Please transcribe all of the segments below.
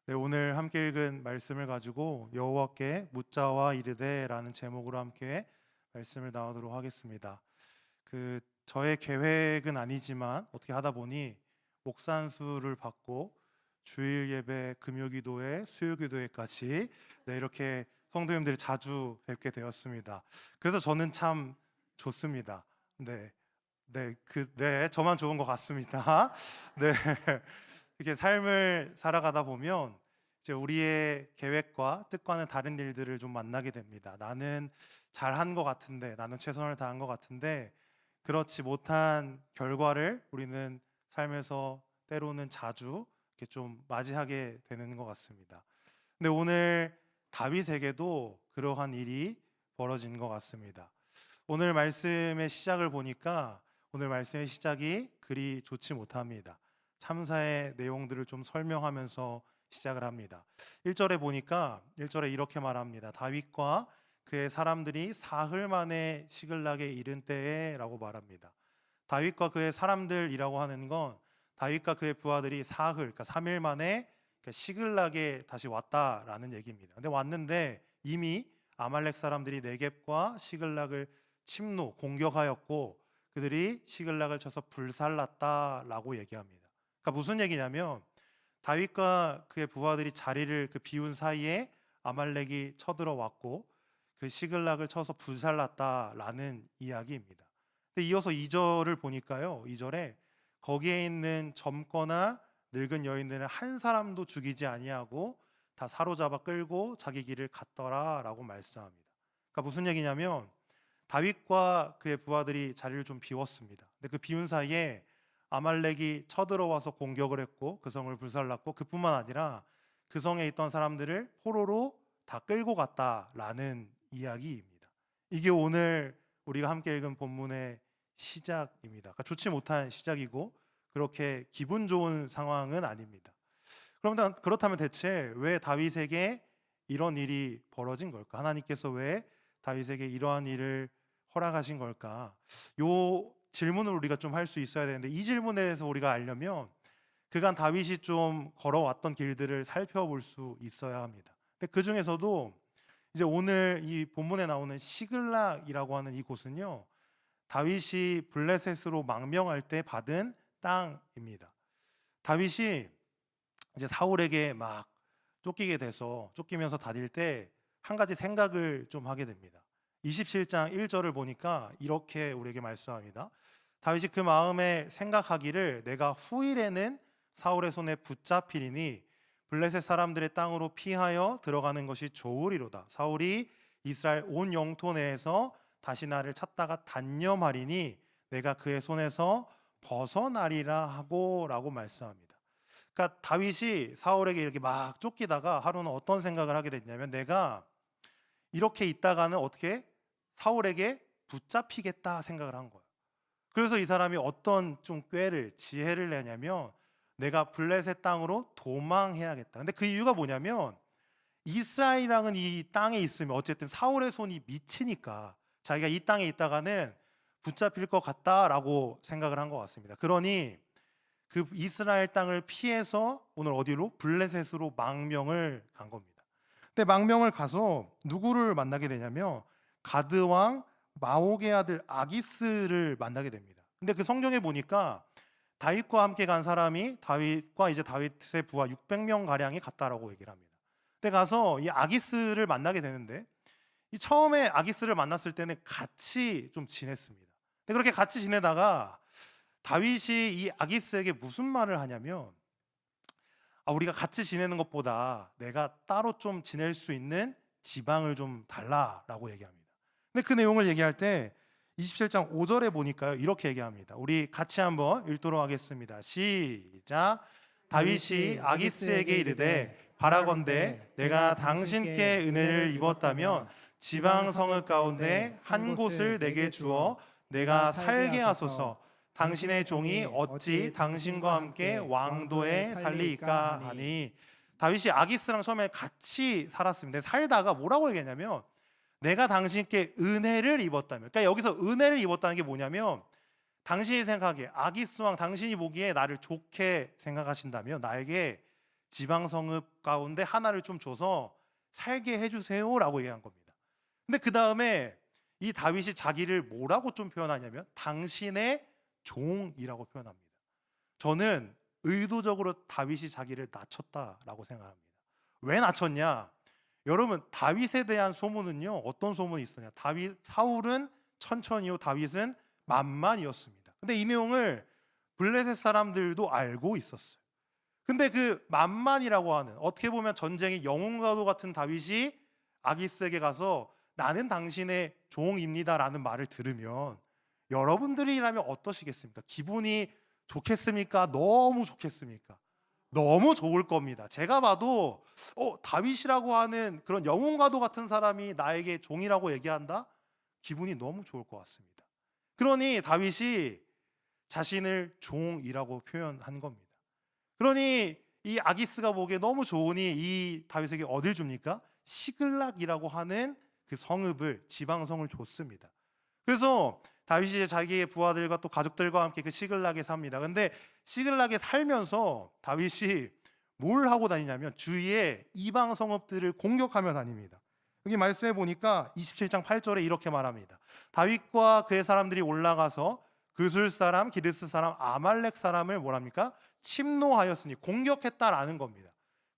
네, 오늘 함께 읽은 말씀을 가지고 여호와께 묻자와 이르되라는 제목으로 함께 말씀을 나누도록 하겠습니다. 저의 계획은 아니지만 어떻게 하다 보니 목산수를 받고 주일 예배, 금요기도회, 수요기도회까지 이렇게 성도님들이 자주 뵙게 되었습니다. 그래서 저는 참 좋습니다. 저만 좋은 것 같습니다. 네. 이렇게 삶을 살아가다 보면 이제 우리의 계획과 뜻과는 다른 일들을 좀 만나게 됩니다. 나는 잘한 것 같은데, 나는 최선을 다한 것 같은데 그렇지 못한 결과를 우리는 삶에서 때로는 자주 이렇게 좀 맞이하게 되는 것 같습니다. 근데 오늘 다윗에게도 그러한 일이 벌어진 것 같습니다. 오늘 말씀의 시작을 보니까 오늘 말씀의 시작이 그리 좋지 못합니다. 참사의 내용들을 좀 설명하면서 시작을 합니다. 1절에 보니까 1절에 이렇게 말합니다. 다윗과 그의 사람들이 사흘 만에 시글락에 이른 때에라고 말합니다. 다윗과 그의 사람들이라고 하는 건 다윗과 그의 부하들이 사흘, 그러니까 3일 만에 시글락에 다시 왔다라는 얘기입니다. 근데 왔는데 이미 아말렉 사람들이 네겝과 시글락을 침노, 공격하였고 그들이 시글락을 쳐서 불살랐다라고 얘기합니다. 그러니까 무슨 얘기냐면 다윗과 그의 부하들이 자리를 비운 사이에 아말렉이 쳐들어왔고 그 시글락을 쳐서 불살랐다라는 이야기입니다. 근데 이어서 2절을 보니까요. 2절에 거기에 있는 젊거나 늙은 여인들은 한 사람도 죽이지 아니하고 다 사로잡아 끌고 자기 길을 갔더라라고 말씀합니다. 그러니까 무슨 얘기냐면 다윗과 그의 부하들이 자리를 좀 비웠습니다. 근데 그 비운 사이에 아말렉이 쳐들어와서 공격을 했고 그 성을 불살랐고 그뿐만 아니라 그 성에 있던 사람들을 포로로 다 끌고 갔다라는 이야기입니다. 이게 오늘 우리가 함께 읽은 본문의 시작입니다. 그러니까 좋지 못한 시작이고 그렇게 기분 좋은 상황은 아닙니다. 그렇다면 대체 왜 다윗에게 이런 일이 벌어진 걸까? 하나님께서 왜 다윗에게 이러한 일을 허락하신 걸까? 요 질문을 우리가 좀 할 수 있어야 되는데 이 질문에 대해서 우리가 알려면 그간 다윗이 좀 걸어왔던 길들을 살펴볼 수 있어야 합니다. 근데 그 중에서도 이제 오늘 이 본문에 나오는 시글락이라고 하는 이곳은요, 다윗이 블레셋으로 망명할 때 받은 땅입니다. 다윗이 이제 사울에게 막 쫓기면서 다닐 때 한 가지 생각을 좀 하게 됩니다. 27장 1절을 보니까 이렇게 우리에게 말씀합니다. 다윗이 그 마음에 생각하기를 내가 후일에는 사울의 손에 붙잡히리니 블레셋 사람들의 땅으로 피하여 들어가는 것이 좋으리로다. 사울이 이스라엘 온 영토 내에서 다시 나를 찾다가 단념하리니 내가 그의 손에서 벗어나리라 하고라고 말씀합니다. 그러니까 다윗이 사울에게 이렇게 막 쫓기다가 하루는 어떤 생각을 하게 됐냐면 내가 이렇게 있다가는 어떻게 사울에게 붙잡히겠다 생각을 한 거예요. 그래서 이 사람이 어떤 좀 지혜를 내냐면 내가 블레셋 땅으로 도망해야겠다. 근데 그 이유가 뭐냐면 이스라엘이랑은 이 땅에 있으면 어쨌든 사울의 손이 미치니까 자기가 이 땅에 있다가는 붙잡힐 것 같다라고 생각을 한 것 같습니다. 그러니 그 이스라엘 땅을 피해서 오늘 어디로? 블레셋으로 망명을 간 겁니다. 근데 망명을 가서 누구를 만나게 되냐면 가드 왕 마옥의 아들 아기스를 만나게 됩니다. 근데 그 성경에 보니까 다윗과 함께 간 사람이 다윗과 이제 다윗의 부하 600명 가량이 갔다라고 얘기를 합니다. 근데 가서 이 아기스를 만나게 되는데 이 처음에 아기스를 만났을 때는 같이 좀 지냈습니다. 근데 그렇게 같이 지내다가 다윗이 이 아기스에게 무슨 말을 하냐면 우리가 같이 지내는 것보다 내가 따로 좀 지낼 수 있는 지방을 좀 달라라고 얘기합니다. 근데 그 내용을 얘기할 때 27장 5절에 보니까요 이렇게 얘기합니다. 우리 같이 한번 읽도록 하겠습니다. 시작. 다윗이 아기스에게 이르되 바라건대 내가 당신께 은혜를 입었다면 지방 성읍 가운데 한 곳을 내게 주어 내가 살게 하소서. 당신의 종이 어찌 당신과 함께 왕도에 살리이까 하니. 다윗이 아기스랑 처음에 같이 살았습니다. 살다가 뭐라고 얘기했냐면 내가 당신께 은혜를 입었다면, 그러니까 여기서 은혜를 입었다는 게 뭐냐면 당신이 생각하기에 아기스 왕 당신이 보기에 나를 좋게 생각하신다면 나에게 지방 성읍 가운데 하나를 좀 줘서 살게 해주세요라고 얘기한 겁니다. 근데 그 다음에 이 다윗이 자기를 뭐라고 좀 표현하냐면 당신의 종이라고 표현합니다. 저는 의도적으로 다윗이 자기를 낮췄다라고 생각합니다. 왜 낮췄냐? 여러분, 다윗에 대한 소문은요, 어떤 소문이 있었냐? 사울은 천천히요, 다윗은 만만이었습니다. 근데 이 내용을 블레셋 사람들도 알고 있었어요. 근데 그 만만이라고 하는, 어떻게 보면 전쟁의 영웅과도 같은 다윗이 아기스에게 가서 나는 당신의 종입니다라는 말을 들으면 여러분들이라면 어떠시겠습니까? 기분이 좋겠습니까? 너무 좋겠습니까? 너무 좋을 겁니다. 제가 봐도 다윗이라고 하는 그런 영웅과도 같은 사람이 나에게 종이라고 얘기한다? 기분이 너무 좋을 것 같습니다. 그러니 다윗이 자신을 종이라고 표현한 겁니다. 그러니 이 아기스가 보기에 너무 좋으니 이 다윗에게 어딜 줍니까? 시글락이라고 하는 그 성읍을, 지방성을 줬습니다. 그래서 다윗이 이제 자기의 부하들과 또 가족들과 함께 그 시글락에 삽니다. 근데 시글락에 살면서 다윗이 뭘 하고 다니냐면 주위에 이방 성읍들을 공격하며 다닙니다. 여기 말씀해 보니까 27장 8절에 이렇게 말합니다. 다윗과 그의 사람들이 올라가서 그술 사람, 기르스 사람, 아말렉 사람을 뭐랍니까? 침노하였으니, 공격했다라는 겁니다.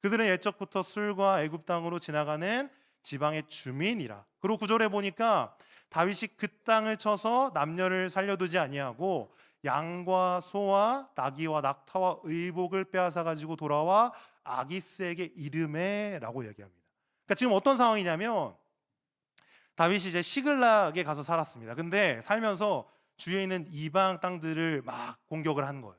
그들은 옛적부터 술과 애굽 땅으로 지나가는 지방의 주민이라. 그리고 9절에 보니까 다윗이 그 땅을 쳐서 남녀를 살려두지 아니하고 양과 소와 나귀와 낙타와 의복을 빼앗아 가지고 돌아와 아기스에게 이르매라고 얘기합니다. 그러니까 지금 어떤 상황이냐면 다윗이 이제 시글락에 가서 살았습니다. 근데 살면서 주위에 있는 이방 땅들을 막 공격을 한 거예요.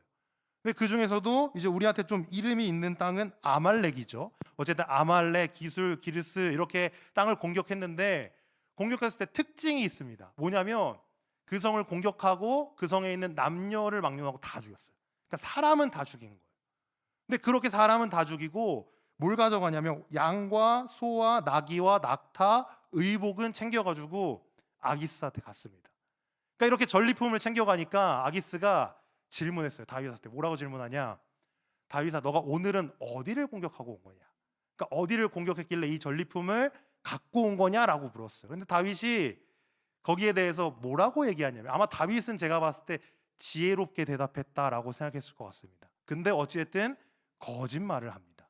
근데 그 중에서도 이제 우리한테 좀 이름이 있는 땅은 아말렉이죠. 어쨌든 아말렉, 기술, 기르스 이렇게 땅을 공격했는데 공격했을 때 특징이 있습니다. 뭐냐면 그 성을 공격하고 그 성에 있는 남녀를 망령하고 다 죽였어요. 그러니까 사람은 다 죽인 거예요. 근데 그렇게 사람은 다 죽이고 뭘 가져가냐면 양과 소와 나귀와 낙타, 의복은 챙겨가지고 아기스한테 갔습니다. 그러니까 이렇게 전리품을 챙겨가니까 아기스가 질문했어요. 다윗한테 뭐라고 질문하냐? 다윗아, 너가 오늘은 어디를 공격하고 온 거냐? 그러니까 어디를 공격했길래 이 전리품을 갖고 온 거냐라고 물었어요. 근데 다윗이 거기에 대해서 뭐라고 얘기하냐면 아마 다윗은 제가 봤을 때 지혜롭게 대답했다라고 생각했을 것 같습니다. 근데 어찌됐든 거짓말을 합니다.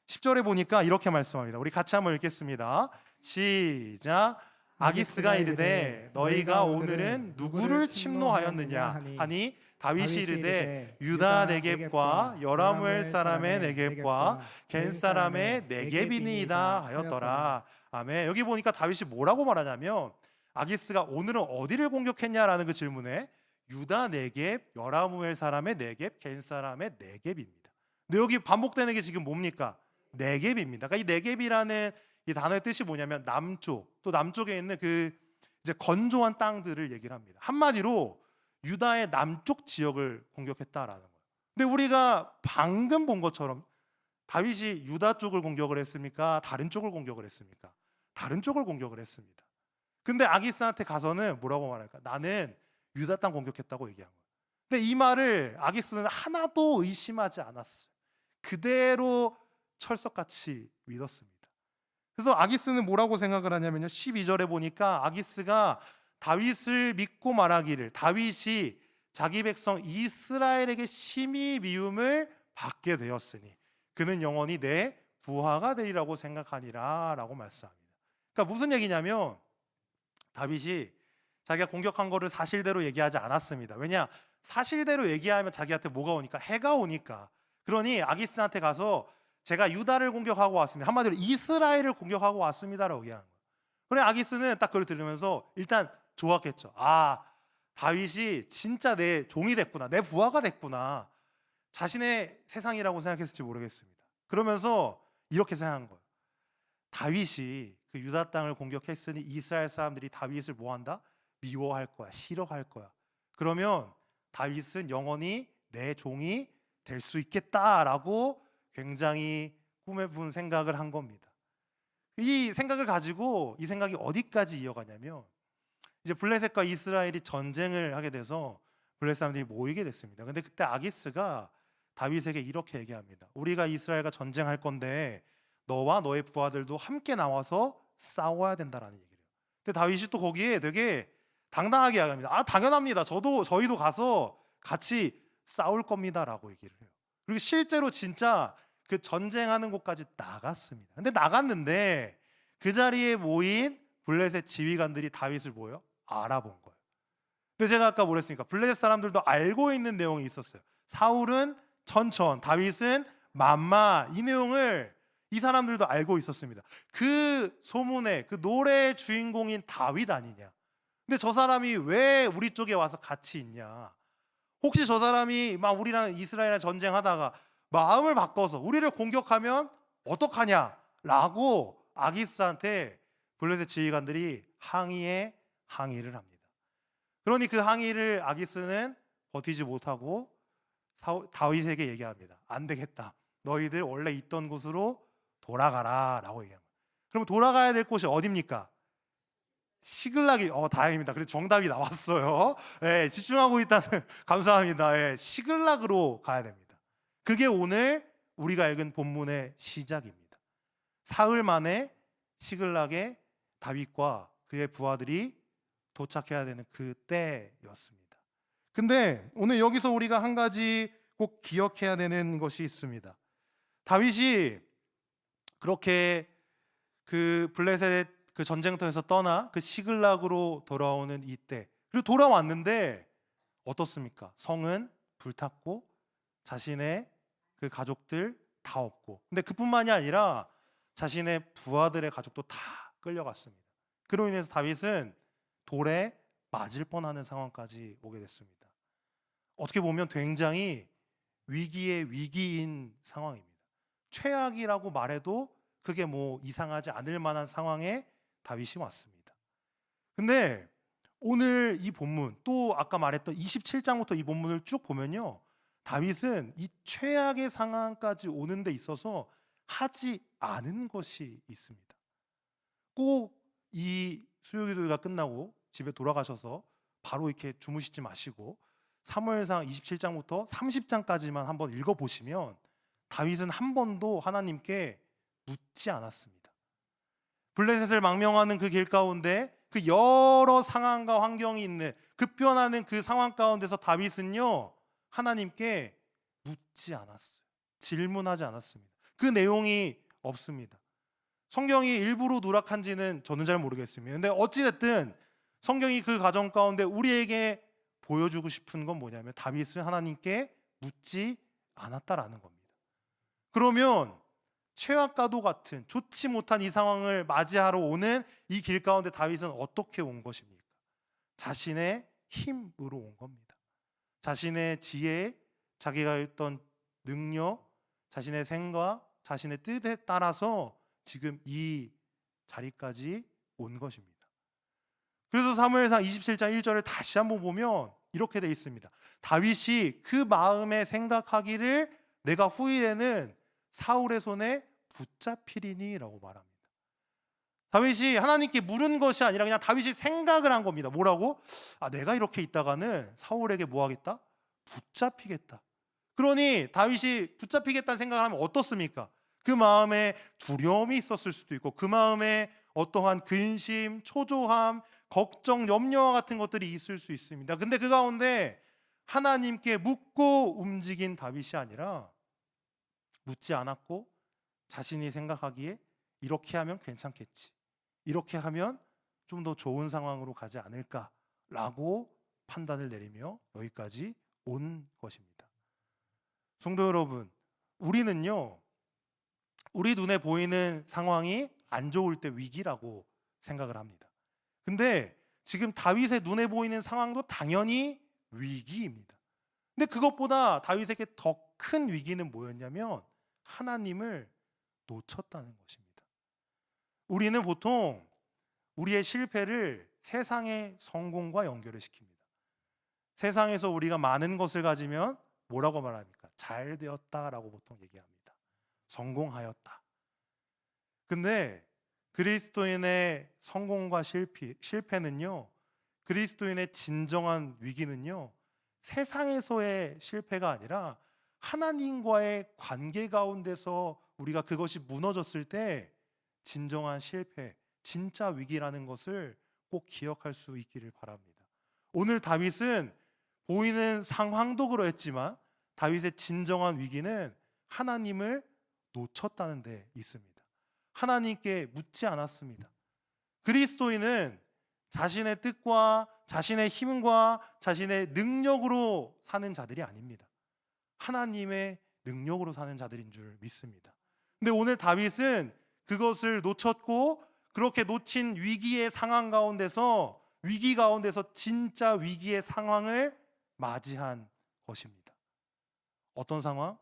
10절에 보니까 이렇게 말씀합니다. 우리 같이 한번 읽겠습니다. 시작. 아기스가 이르되 너희가 오늘은 누구를 침노하였느냐 하니 다윗이 이르되 유다 네겝과 여라무엘 사람의 네겝과 겐 사람의 네겝이니이다 하였더라. 아멘. 여기 보니까 다윗이 뭐라고 말하냐면 아기스가 오늘은 어디를 공격했냐라는 그 질문에 유다 네겝, 여라무엘 사람의 네겝, 겐 사람의 네겝입니다. 근데 여기 반복되는 게 지금 뭡니까? 네겝입니다. 그러니까 이 네겝이라는 이 단어의 뜻이 뭐냐면 남쪽, 또 남쪽에 있는 그 이제 건조한 땅들을 얘기를 합니다. 한마디로 유다의 남쪽 지역을 공격했다라는 거예요. 근데 우리가 방금 본 것처럼 다윗이 유다 쪽을 공격을 했습니까? 다른 쪽을 공격을 했습니까? 다른 쪽을 공격을 했습니다. 근데 아기스한테 가서는 뭐라고 말할까? 나는 유다 땅 공격했다고 얘기한 거예요. 근데 이 말을 아기스는 하나도 의심하지 않았어요. 그대로 철석같이 믿었습니다. 그래서 아기스는 뭐라고 생각을 하냐면요, 12절에 보니까 아기스가 다윗을 믿고 말하기를 다윗이 자기 백성 이스라엘에게 심히 미움을 받게 되었으니 그는 영원히 내 부하가 되리라고 생각하니라 라고 말씀합니다. 그러니까 무슨 얘기냐면 다윗이 자기가 공격한 거를 사실대로 얘기하지 않았습니다. 왜냐? 사실대로 얘기하면 자기한테 뭐가 오니까? 해가 오니까. 그러니 아기스한테 가서 제가 유다를 공격하고 왔습니다. 한마디로 이스라엘을 공격하고 왔습니다라고 얘기하는 거예요. 그래 아기스는 딱 그걸 들으면서 일단 좋았겠죠. 아, 다윗이 진짜 내 종이 됐구나. 내 부하가 됐구나. 자신의 세상이라고 생각했을지 모르겠습니다. 그러면서 이렇게 생각한 거예요. 다윗이 그 유다 땅을 공격했으니 이스라엘 사람들이 다윗을 뭐한다? 미워할 거야. 싫어할 거야. 그러면 다윗은 영원히 내 종이 될 수 있겠다라고 굉장히 꿈에 본 생각을 한 겁니다. 이 생각을 가지고 이 생각이 어디까지 이어가냐면 이제 블레셋과 이스라엘이 전쟁을 하게 돼서 블레셋 사람들이 모이게 됐습니다. 근데 그때 아기스가 다윗에게 이렇게 얘기합니다. 우리가 이스라엘과 전쟁할 건데 너와 너의 부하들도 함께 나와서 싸워야 된다라는 얘기를 해요. 근데 다윗이 또 거기에 되게 당당하게 이야기합니다. 당연합니다. 저희도 가서 같이 싸울 겁니다라고 얘기를 해요. 그리고 실제로 진짜 그 전쟁하는 곳까지 나갔습니다. 근데 나갔는데 그 자리에 모인 블레셋 지휘관들이 다윗을 뭐예요? 알아본 거예요. 근데 제가 아까 뭐랬습니까? 블레셋 사람들도 알고 있는 내용이 있었어요. 사울은 천천, 다윗은 만마. 이 내용을 이 사람들도 알고 있었습니다. 그 소문의 그 노래의 주인공인 다윗 아니냐? 근데 저 사람이 왜 우리 쪽에 와서 같이 있냐? 혹시 저 사람이 막 우리랑 이스라엘이랑 전쟁하다가 마음을 바꿔서 우리를 공격하면 어떡하냐? 라고 아기스한테 블레셋 지휘관들이 항의를 합니다. 그러니 그 항의를 아기스는 버티지 못하고 다윗에게 얘기합니다. 안 되겠다. 너희들 원래 있던 곳으로 돌아가라 라고 얘기합니다. 그럼 돌아가야 될 곳이 어디입니까? 시글락이 다행입니다. 그래서 정답이 나왔어요. 예, 집중하고 있다는 감사합니다. 예, 시글락으로 가야 됩니다. 그게 오늘 우리가 읽은 본문의 시작입니다. 사흘 만에 시글락에 다윗과 그의 부하들이 도착해야 되는 그때였습니다. 근데 오늘 여기서 우리가 한 가지 꼭 기억해야 되는 것이 있습니다. 다윗이 그렇게 그 블레셋 그 전쟁터에서 떠나 그 시글락으로 돌아오는 이때, 그리고 돌아왔는데 어떻습니까? 성은 불탔고 자신의 그 가족들 다 없고, 근데 그뿐만이 아니라 자신의 부하들의 가족도 다 끌려갔습니다. 그로 인해서 다윗은 돌에 맞을 뻔하는 상황까지 오게 됐습니다. 어떻게 보면 굉장히 위기의 위기인 상황입니다. 최악이라고 말해도 그게 뭐 이상하지 않을 만한 상황에 다윗이 왔습니다. 근데 오늘 이 본문, 또 아까 말했던 27장부터 이 본문을 쭉 보면요, 다윗은 이 최악의 상황까지 오는 데 있어서 하지 않은 것이 있습니다. 꼭 이 수요기도가 끝나고 집에 돌아가셔서 바로 이렇게 주무시지 마시고 사무엘상 27장부터 30장까지만 한번 읽어보시면 다윗은 한 번도 하나님께 묻지 않았습니다. 블레셋을 망명하는 그 길 가운데 그 여러 상황과 환경이 있는 급변하는 그 상황 가운데서 다윗은요, 하나님께 묻지 않았어요. 질문하지 않았습니다. 그 내용이 없습니다. 성경이 일부러 누락한지는 저는 잘 모르겠습니다. 근데 어찌됐든 성경이 그 과정 가운데 우리에게 보여주고 싶은 건 뭐냐면 다윗은 하나님께 묻지 않았다라는 겁니다. 그러면 최악과도 같은 좋지 못한 이 상황을 맞이하러 오는 이 길 가운데 다윗은 어떻게 온 것입니까? 자신의 힘으로 온 겁니다. 자신의 지혜, 자기가 했던 능력, 자신의 생각, 자신의 뜻에 따라서 지금 이 자리까지 온 것입니다. 그래서 사무엘상 27장 1절을 다시 한번 보면 이렇게 되어 있습니다. 다윗이 그 마음에 생각하기를 내가 후일에는 사울의 손에 붙잡히리니 라고 말합니다. 다윗이 하나님께 물은 것이 아니라 그냥 다윗이 생각을 한 겁니다. 뭐라고? 내가 이렇게 있다가는 사울에게 뭐 하겠다? 붙잡히겠다. 그러니 다윗이 붙잡히겠다는 생각을 하면 어떻습니까? 그 마음에 두려움이 있었을 수도 있고 그 마음에 어떠한 근심, 초조함, 걱정, 염려와 같은 것들이 있을 수 있습니다. 근데 그 가운데 하나님께 묻고 움직인 다윗이 아니라 묻지 않았고 자신이 생각하기에 이렇게 하면 괜찮겠지, 이렇게 하면 좀 더 좋은 상황으로 가지 않을까라고 판단을 내리며 여기까지 온 것입니다. 성도 여러분, 우리는요, 우리 눈에 보이는 상황이 안 좋을 때 위기라고 생각을 합니다. 근데 지금 다윗의 눈에 보이는 상황도 당연히 위기입니다. 근데 그것보다 다윗에게 더 큰 위기는 뭐였냐면 하나님을 놓쳤다는 것입니다. 우리는 보통 우리의 실패를 세상의 성공과 연결을 시킵니다. 세상에서 우리가 많은 것을 가지면 뭐라고 말합니까? 잘 되었다라고 보통 얘기합니다. 성공하였다. 근데 그리스도인의 성공과 실패는요, 그리스도인의 진정한 위기는요, 세상에서의 실패가 아니라 하나님과의 관계 가운데서 우리가 그것이 무너졌을 때 진정한 실패, 진짜 위기라는 것을 꼭 기억할 수 있기를 바랍니다. 오늘 다윗은 보이는 상황도 그러했지만 다윗의 진정한 위기는 하나님을 놓쳤다는 데 있습니다. 하나님께 묻지 않았습니다. 그리스도인은 자신의 뜻과 자신의 힘과 자신의 능력으로 사는 자들이 아닙니다. 하나님의 능력으로 사는 자들인 줄 믿습니다. 근데 오늘 다윗은 그것을 놓쳤고 그렇게 놓친 위기의 상황 가운데서 위기 가운데서 진짜 위기의 상황을 맞이한 것입니다. 어떤 상황?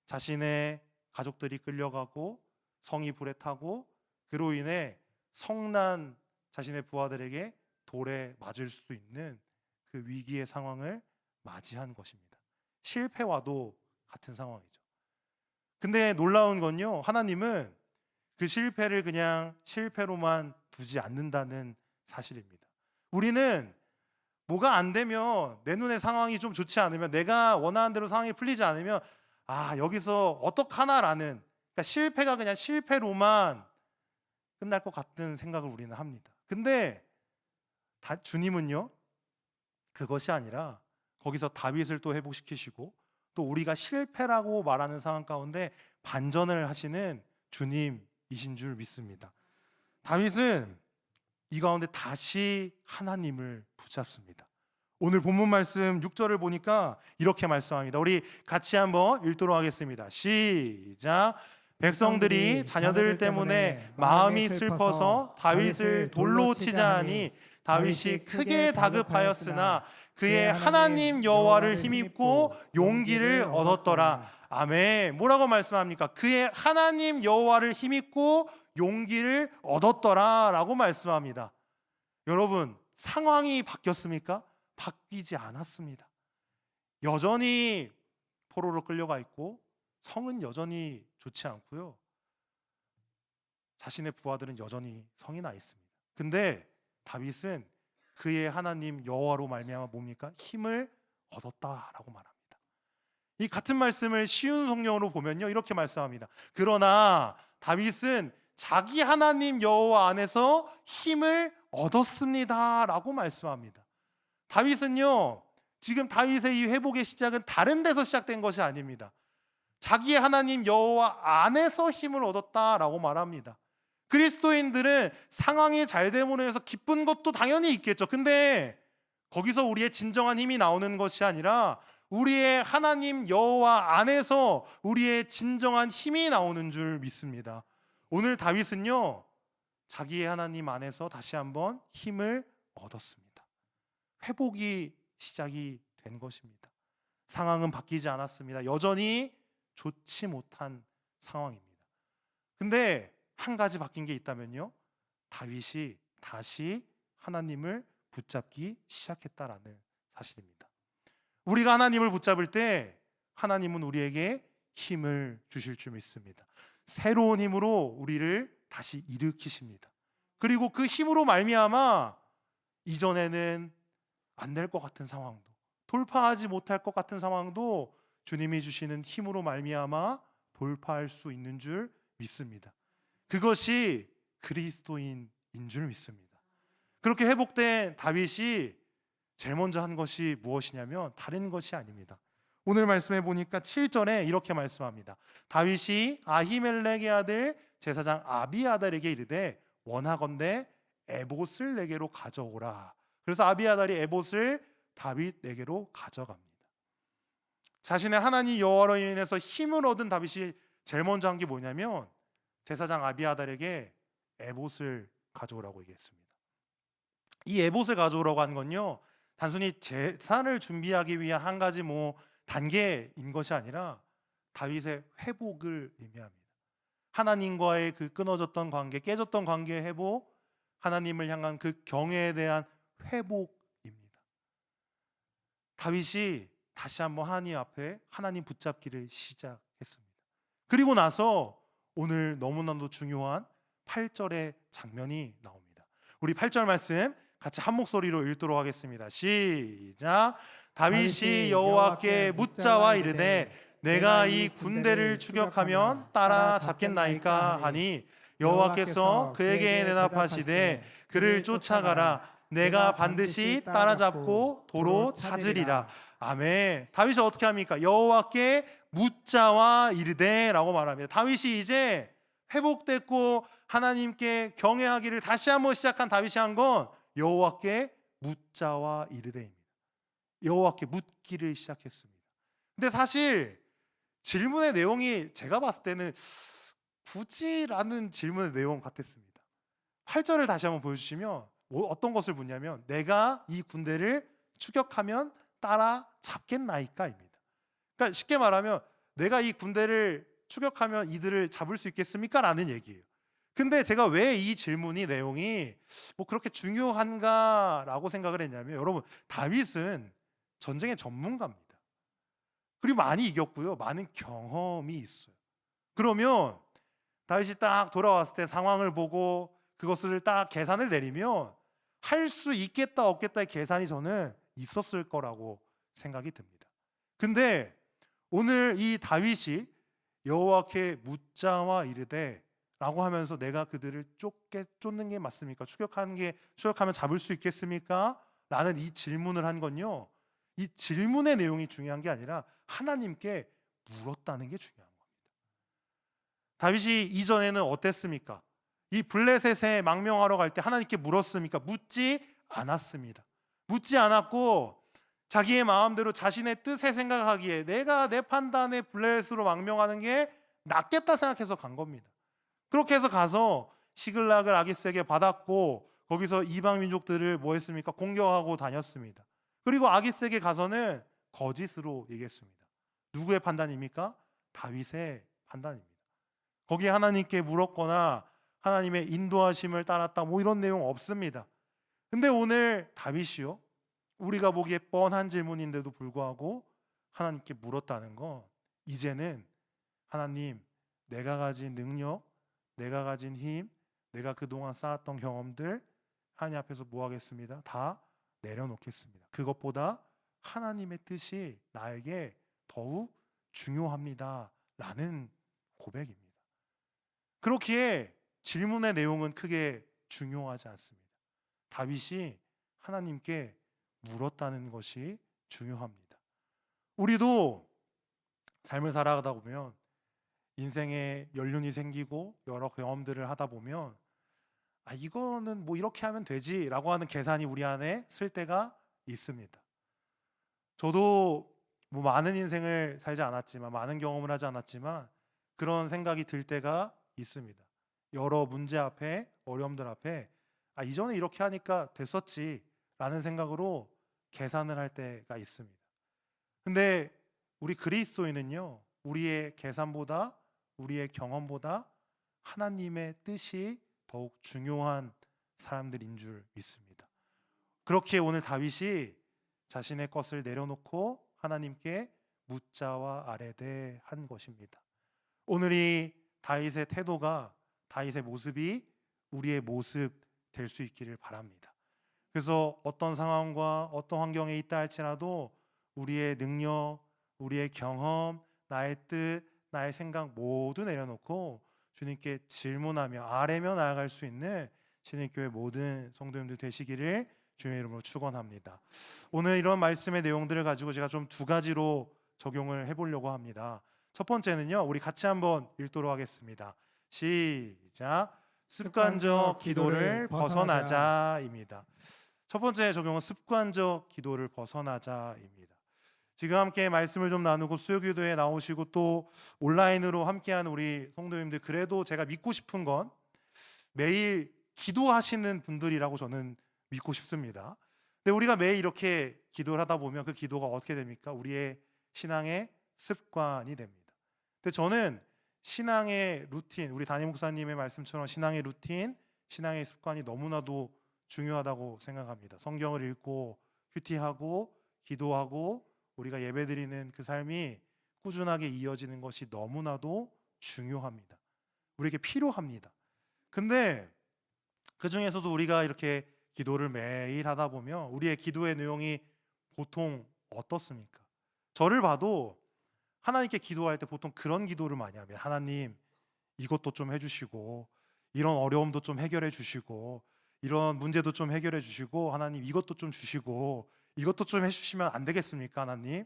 자신의 가족들이 끌려가고 성이 불에 타고 그로 인해 성난 자신의 부하들에게 돌에 맞을 수도 있는 그 위기의 상황을 맞이한 것입니다. 실패와도 같은 상황이죠. 근데 놀라운 건요, 하나님은 그 실패를 그냥 실패로만 두지 않는다는 사실입니다. 우리는 뭐가 안 되면, 내 눈에 상황이 좀 좋지 않으면, 내가 원하는 대로 상황이 풀리지 않으면 여기서 어떡하나라는, 그러니까 실패가 그냥 실패로만 끝날 것 같은 생각을 우리는 합니다. 근데 주님은요, 그것이 아니라 거기서 다윗을 또 회복시키시고 또 우리가 실패라고 말하는 상황 가운데 반전을 하시는 주님이신 줄 믿습니다. 다윗은 이 가운데 다시 하나님을 붙잡습니다. 오늘 본문 말씀 6절을 보니까 이렇게 말씀합니다. 우리 같이 한번 읽도록 하겠습니다. 시작. 백성들이 자녀들 때문에 마음이 슬퍼서 다윗을 돌로 치자하니 다윗이 크게 다급하였으나 그의 하나님 여호와를 힘입고 용기를 얻었더라. 아멘. 뭐라고 말씀합니까? 그의 하나님 여호와를 힘입고 용기를 얻었더라 라고 말씀합니다. 여러분, 상황이 바뀌었습니까? 바뀌지 않았습니다. 여전히 포로로 끌려가 있고 성은 여전히 좋지 않고요, 자신의 부하들은 여전히 성이 나 있습니다. 근데 다윗은 그의 하나님 여호와로 말미암아 뭡니까? 힘을 얻었다라고 말합니다. 이 같은 말씀을 쉬운 성경으로 보면요, 이렇게 말씀합니다. 그러나 다윗은 자기 하나님 여호와 안에서 힘을 얻었습니다라고 말씀합니다. 다윗은요, 지금 다윗의 이 회복의 시작은 다른 데서 시작된 것이 아닙니다. 자기의 하나님 여호와 안에서 힘을 얻었다라고 말합니다. 그리스도인들은 상황이 잘 됨으로 해서 기쁜 것도 당연히 있겠죠. 근데 거기서 우리의 진정한 힘이 나오는 것이 아니라 우리의 하나님 여호와 안에서 우리의 진정한 힘이 나오는 줄 믿습니다. 오늘 다윗은요, 자기의 하나님 안에서 다시 한번 힘을 얻었습니다. 회복이 시작이 된 것입니다. 상황은 바뀌지 않았습니다. 여전히 좋지 못한 상황입니다. 근데 한 가지 바뀐 게 있다면요, 다윗이 다시 하나님을 붙잡기 시작했다라는 사실입니다. 우리가 하나님을 붙잡을 때 하나님은 우리에게 힘을 주실 줄 믿습니다. 새로운 힘으로 우리를 다시 일으키십니다. 그리고 그 힘으로 말미암아 이전에는 안 될 것 같은 상황도, 돌파하지 못할 것 같은 상황도 주님이 주시는 힘으로 말미암아 돌파할 수 있는 줄 믿습니다. 그것이 그리스도인인 줄 믿습니다. 그렇게 회복된 다윗이 제일 먼저 한 것이 무엇이냐면 다른 것이 아닙니다. 오늘 말씀해 보니까 7절에 이렇게 말씀합니다. 다윗이 아히멜렉의 아들 제사장 아비아달에게 이르되 원하건대 에봇을 내게로 가져오라. 그래서 아비아달이 에봇을 다윗에게로 가져갑니다. 자신의 하나님 여호와로 인해서 힘을 얻은 다윗이 제일 먼저 한 게 뭐냐면 제사장 아비아달에게 에봇을 가져오라고 얘기했습니다. 이 에봇을 가져오라고 한 건요, 단순히 제사를 준비하기 위한 한 가지 단계인 것이 아니라 다윗의 회복을 의미합니다. 하나님과의 그 끊어졌던 관계, 깨졌던 관계의 회복, 하나님을 향한 그 경외에 대한 회복입니다. 다윗이 다시 한번 하나님 앞에 하나님 붙잡기를 시작했습니다. 그리고 나서 오늘 너무나도 중요한 8절의 장면이 나옵니다. 우리 8절 말씀 같이 한 목소리로 읽도록 하겠습니다. 시작. 다윗이 여호와께 묻자와 이르되 내가 이 군대를 추격하면 따라잡겠나이까 하니 여호와께서 그에게 대답하시되 그를 쫓아가라. 내가 반드시 따라잡고 도로 찾으리라. 아멘. 다윗이 어떻게 합니까? 여호와께 묻자와 이르되 라고 말합니다. 다윗이 이제 회복됐고 하나님께 경외하기를 다시 한번 시작한 다윗이 한 건 여호와께 묻자와 이르되입니다. 여호와께 묻기를 시작했습니다. 근데 사실 질문의 내용이 제가 봤을 때는 굳이라는 질문의 내용 같았습니다. 8절을 다시 한번 보여주시면 어떤 것을 묻냐면 내가 이 군대를 추격하면 따라잡겠나이까입니다. 그러니까 쉽게 말하면 내가 이 군대를 추격하면 이들을 잡을 수 있겠습니까? 라는 얘기예요. 근데 제가 왜 이 질문이 내용이 그렇게 중요한가라고 생각을 했냐면 여러분 다윗은 전쟁의 전문가입니다. 그리고 많이 이겼고요. 많은 경험이 있어요. 그러면 다윗이 딱 돌아왔을 때 상황을 보고 그것을 딱 계산을 내리면 할 수 있겠다 없겠다의 계산이 저는 있었을 거라고 생각이 듭니다. 근데 오늘 이 다윗이 여호와께 묻자와 이르되 라고 하면서 내가 그들을 쫓는 게 맞습니까? 추격하면 잡을 수 있겠습니까? 라는 이 질문을 한 건요, 이 질문의 내용이 중요한 게 아니라 하나님께 물었다는 게 중요한 겁니다. 다윗이 이전에는 어땠습니까? 이 블레셋에 망명하러 갈 때 하나님께 물었습니까? 묻지 않았습니다. 묻지 않았고 자기의 마음대로 자신의 뜻에 생각하기에 내가 내 판단에 블레셋으로 망명하는 게 낫겠다 생각해서 간 겁니다. 그렇게 해서 가서 시글락을 아기스에게 받았고 거기서 이방 민족들을 뭐 했습니까? 공격하고 다녔습니다. 그리고 아기스에게 가서는 거짓으로 얘기했습니다. 누구의 판단입니까? 다윗의 판단입니다. 거기에 하나님께 물었거나 하나님의 인도하심을 따랐다 이런 내용 없습니다. 근데 오늘 다윗이요, 우리가 보기에 뻔한 질문인데도 불구하고 하나님께 물었다는 건 이제는 하나님, 내가 가진 능력, 내가 가진 힘, 내가 그동안 쌓았던 경험들 하나님 앞에서 뭐 하겠습니다? 다 내려놓겠습니다. 그것보다 하나님의 뜻이 나에게 더욱 중요합니다 라는 고백입니다. 그렇기에 질문의 내용은 크게 중요하지 않습니다. 다윗이 하나님께 물었다는 것이 중요합니다. 우리도 삶을 살아가다 보면 인생에 연륜이 생기고 여러 경험들을 하다 보면 이거는 이렇게 하면 되지 라고 하는 계산이 우리 안에 쓸 때가 있습니다. 저도 많은 인생을 살지 않았지만, 많은 경험을 하지 않았지만 그런 생각이 들 때가 있습니다. 여러 문제 앞에, 어려움들 앞에 이전에 이렇게 하니까 됐었지 라는 생각으로 계산을 할 때가 있습니다. 근데 우리 그리스도인은요, 우리의 계산보다, 우리의 경험보다 하나님의 뜻이 더욱 중요한 사람들인 줄 믿습니다. 그렇기에 오늘 다윗이 자신의 것을 내려놓고 하나님께 묻자와 아뢰되 한 것입니다. 오늘 이 다윗의 태도가, 다윗의 모습이 우리의 모습 될 수 있기를 바랍니다. 그래서 어떤 상황과 어떤 환경에 있다 할지라도 우리의 능력, 우리의 경험, 나의 뜻, 나의 생각 모두 내려놓고 주님께 질문하며 아뢰며 나아갈 수 있는 신일교회 모든 성도님들 되시기를 주님의 이름으로 축원합니다. 오늘 이런 말씀의 내용들을 가지고 제가 좀 두 가지로 적용을 해보려고 합니다. 첫 번째는요, 우리 같이 한번 읽도록 하겠습니다. 시작. 습관적 기도를 벗어나자입니다. 첫 번째 적용은 습관적 기도를 벗어나자입니다. 지금 함께 말씀을 좀 나누고 수요기도에 나오시고 또 온라인으로 함께하는 우리 성도님들, 그래도 제가 믿고 싶은 건 매일 기도하시는 분들이라고 저는 믿고 싶습니다. 근데 우리가 매일 이렇게 기도를 하다 보면 그 기도가 어떻게 됩니까? 우리의 신앙의 습관이 됩니다. 근데 저는 신앙의 루틴, 우리 담임 목사님의 말씀처럼 신앙의 루틴, 신앙의 습관이 너무나도 중요하다고 생각합니다. 성경을 읽고 큐티하고 기도하고 우리가 예배드리는 그 삶이 꾸준하게 이어지는 것이 너무나도 중요합니다. 우리에게 필요합니다. 근데 그 중에서도 우리가 이렇게 기도를 매일 하다 보면 우리의 기도의 내용이 보통 어떻습니까? 저를 봐도 하나님께 기도할 때 보통 그런 기도를 많이 합니다. 하나님, 이것도 좀 해주시고, 이런 어려움도 좀 해결해 주시고, 이런 문제도 좀 해결해 주시고, 하나님 이것도 좀 주시고, 이것도 좀 해주시면 안 되겠습니까, 하나님?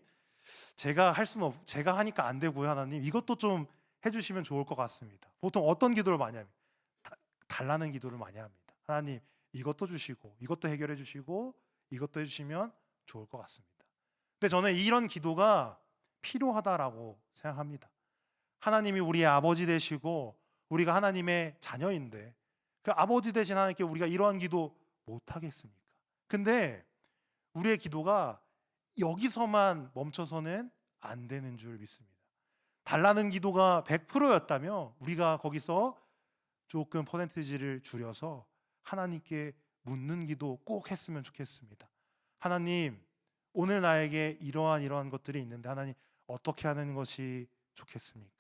제가 하니까 안 되고요, 하나님. 이것도 좀 해주시면 좋을 것 같습니다. 보통 어떤 기도를 많이 합니까? 달라는 기도를 많이 합니다. 하나님, 이것도 주시고, 이것도 해결해 주시고, 이것도 해주시면 좋을 것 같습니다. 근데 저는 이런 기도가 필요하다라고 생각합니다. 하나님이 우리의 아버지 되시고 우리가 하나님의 자녀인데 그 아버지 되신 하나님께 우리가 이러한 기도 못 하겠습니까? 근데 우리의 기도가 여기서만 멈춰서는 안 되는 줄 믿습니다. 달라는 기도가 100%였다면 우리가 거기서 조금 퍼센티지를 줄여서 하나님께 묻는 기도 꼭 했으면 좋겠습니다. 하나님, 오늘 나에게 이러한 것들이 있는데 하나님 어떻게 하는 것이 좋겠습니까?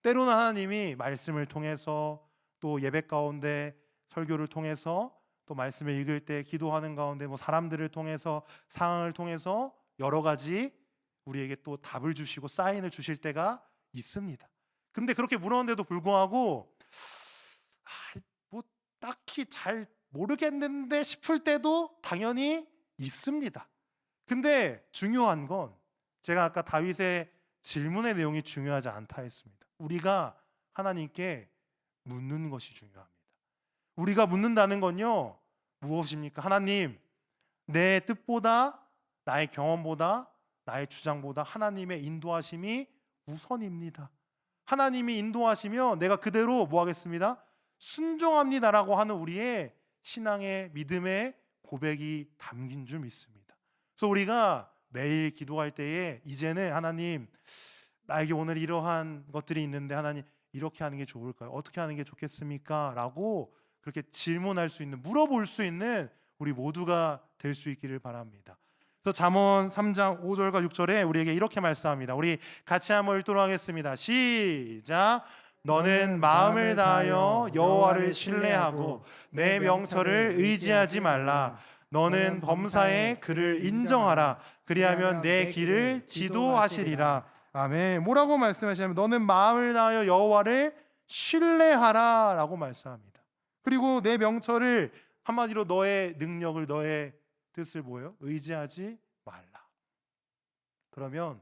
때로는 하나님이 말씀을 통해서 또 예배 가운데 설교를 통해서 또 말씀을 읽을 때 기도하는 가운데 뭐 사람들을 통해서 상황을 통해서 여러 가지 우리에게 또 답을 주시고 사인을 주실 때가 있습니다. 근데 그렇게 물었는데도 불구하고 뭐 딱히 잘 모르겠는데 싶을 때도 당연히 있습니다. 근데 중요한 건 제가 아까 다윗의 질문의 내용이 중요하지 않다 했습니다. 우리가 하나님께 묻는 것이 중요합니다. 우리가 묻는다는 건요, 무엇입니까? 하나님, 내 뜻보다 나의 경험보다 나의 주장보다 하나님의 인도하심이 우선입니다. 하나님이 인도하시면 내가 그대로 뭐 하겠습니다? 순종합니다라고 하는 우리의 신앙의 믿음의 고백이 담긴 줄 믿습니다. 그래서 우리가 매일 기도할 때에 이제는 하나님, 나에게 오늘 이러한 것들이 있는데 하나님 이렇게 하는 게 좋을까요? 어떻게 하는 게 좋겠습니까? 라고 그렇게 질문할 수 있는, 물어볼 수 있는 우리 모두가 될 수 있기를 바랍니다. 그래서 잠언 3장 5절과 6절에 우리에게 이렇게 말씀합니다. 우리 같이 한번 읽도록 하겠습니다. 시작. 너는 마음을 다하여 여호와를 신뢰하고 내 명철을 의지하지 말라. 너는 범사에 그를 인정하라. 그리하면 내 길을 지도하시리라. 아멘. 뭐라고 말씀하시냐면 너는 마음을 다하여 여호와를 신뢰하라 라고 말씀합니다. 그리고 내 명철을, 한마디로 너의 능력을, 너의 뜻을 뭐예요? 의지하지 말라. 그러면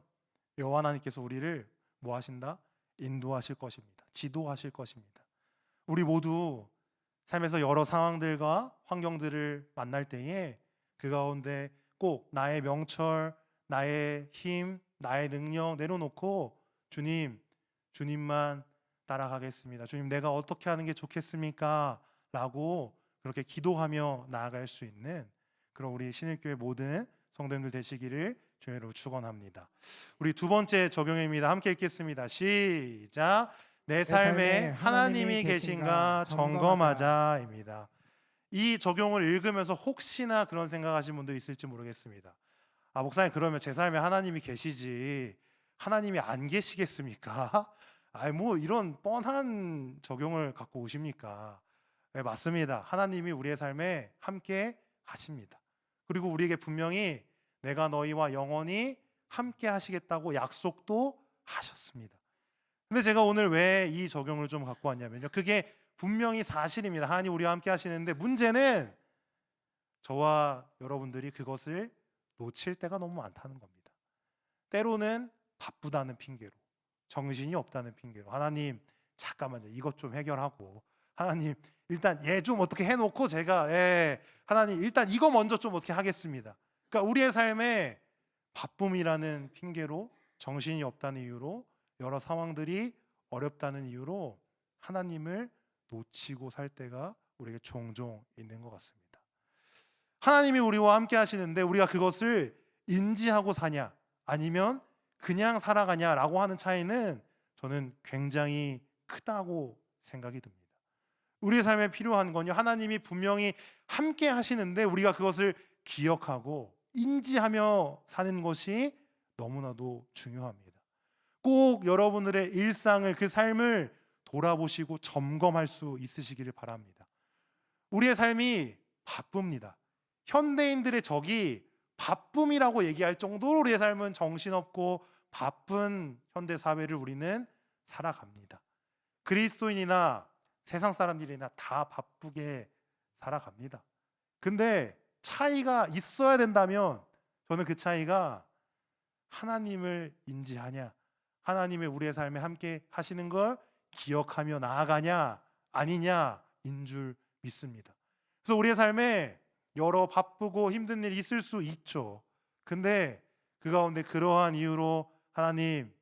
여호와 하나님께서 우리를 뭐 하신다? 인도하실 것입니다. 지도하실 것입니다. 우리 모두 삶에서 여러 상황들과 환경들을 만날 때에 그 가운데 꼭 나의 명철, 나의 힘, 나의 능력 내려놓고 주님만 따라가겠습니다. 주님, 내가 어떻게 하는 게 좋겠습니까? 라고 그렇게 기도하며 나아갈 수 있는 그런 우리 신일교회 모든 성도님들 되시기를 주님으로 축원합니다. 우리 두 번째 적용입니다. 함께 읽겠습니다. 시작. 내 삶에 하나님이 계신가 점검하자입니다. 이 적용을 읽으면서 혹시나 그런 생각하신 분도 있을지 모르겠습니다. 아, 목사님, 그러면 제 삶에 하나님이 계시지 하나님이 안 계시겠습니까? 아이, 뭐 이런 뻔한 적용을 갖고 오십니까? 네, 맞습니다. 하나님이 우리의 삶에 함께 하십니다. 그리고 우리에게 분명히 내가 너희와 영원히 함께 하시겠다고 약속도 하셨습니다. 근데 제가 오늘 왜 이 적용을 좀 갖고 왔냐면요, 그게 분명히 사실입니다. 하나님 우리와 함께 하시는데 문제는 저와 여러분들이 그것을 놓칠 때가 너무 많다는 겁니다. 때로는 바쁘다는 핑계로, 정신이 없다는 핑계로, 하나님 잠깐만요, 이것 좀 해결하고, 하나님 일단 얘 좀 어떻게 해놓고 제가 하나님 일단 이거 먼저 좀 어떻게 하겠습니다. 그러니까 우리의 삶에 바쁨이라는 핑계로, 정신이 없다는 이유로, 여러 상황들이 어렵다는 이유로 하나님을 놓치고 살 때가 우리에게 종종 있는 것 같습니다. 하나님이 우리와 함께 하시는데 우리가 그것을 인지하고 사냐 아니면 그냥 살아가냐라고 하는 차이는 저는 굉장히 크다고 생각이 듭니다. 우리의 삶에 필요한 건요, 하나님이 분명히 함께 하시는데 우리가 그것을 기억하고 인지하며 사는 것이 너무나도 중요합니다. 꼭 여러분들의 일상을, 그 삶을 돌아보시고 점검할 수 있으시기를 바랍니다. 우리의 삶이 바쁩니다. 현대인들의 적이 바쁨이라고 얘기할 정도로 우리의 삶은 정신없고 바쁜 현대 사회를 우리는 살아갑니다. 그리스도인이나 세상 사람들이나 다 바쁘게 살아갑니다. 근데 차이가 있어야 된다면 저는 그 차이가 하나님을 인지하냐, 하나님의 우리의 삶에 함께 하시는 걸 기억하며 나아가냐 아니냐인 줄 믿습니다. 그래서 우리의 삶에 여러 바쁘고 힘든 일이 있을 수 있죠. 근데 그 가운데 그러한 이유로 하나님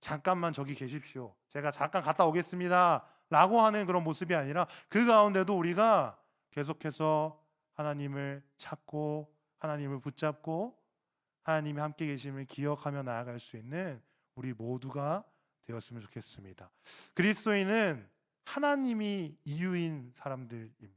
잠깐만 저기 계십시오, 제가 잠깐 갔다 오겠습니다 라고 하는 그런 모습이 아니라 그 가운데도 우리가 계속해서 하나님을 찾고 하나님을 붙잡고 하나님이 함께 계심을 기억하며 나아갈 수 있는 우리 모두가 되었으면 좋겠습니다. 그리스도인은 하나님이 이유인 사람들입니다.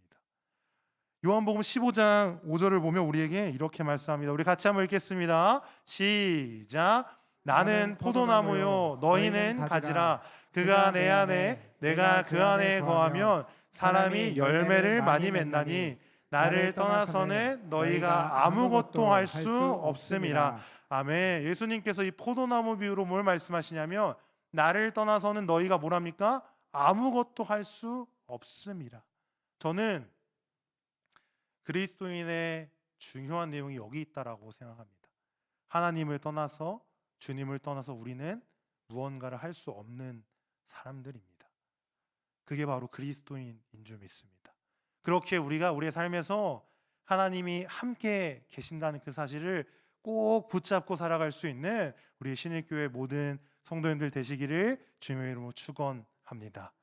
요한복음 15장 5절을 보면 우리에게 이렇게 말씀합니다. 우리 같이 한번 읽겠습니다. 시작. 나는 포도나무요 너희는 가지라. 그가 내 안에 내가 그 안에 거하면 사람이 열매를 많이 맺나니 나를 떠나서는 너희가 아무것도 할 수 없음이라. 아멘. 예수님께서 이 포도나무 비유로 뭘 말씀하시냐면 나를 떠나서는 너희가 뭐랍니까? 아무것도 할 수 없음이라. 저는 그리스도인의 중요한 내용이 여기 있다라고 생각합니다. 하나님을 떠나서 주님을 떠나서 우리는 무언가를 할 수 없는 사람들입니다. 그게 바로 그리스도인인 줄 믿습니다. 그렇게 우리가 우리의 삶에서 하나님이 함께 계신다는 그 사실을 꼭 붙잡고 살아갈 수 있는 우리 신일교회 모든 성도님들 되시기를 주님의 이름으로 축원합니다.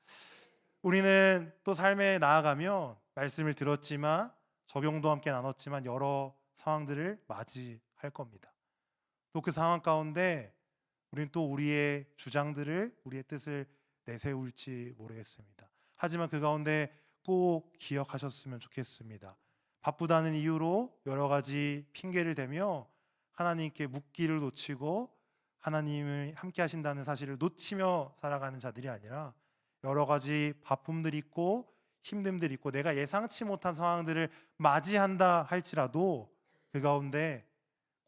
우리는 또 삶에 나아가면 말씀을 들었지만 적용도 함께 나눴지만 여러 상황들을 맞이할 겁니다. 또 그 상황 가운데 우리는 또 우리의 주장들을, 우리의 뜻을 내세울지 모르겠습니다. 하지만 그 가운데 꼭 기억하셨으면 좋겠습니다. 바쁘다는 이유로 여러 가지 핑계를 대며 하나님께 묻기를 놓치고 하나님을 함께 하신다는 사실을 놓치며 살아가는 자들이 아니라 여러 가지 바쁨들이 있고 힘듦들이 있고 내가 예상치 못한 상황들을 맞이한다 할지라도 그 가운데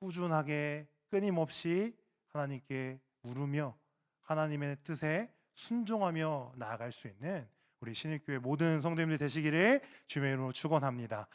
꾸준하게 끊임없이 하나님께 물으며 하나님의 뜻에 순종하며 나아갈 수 있는 우리 신일교회 모든 성도님들 되시기를 주님의 이름으로 축원합니다.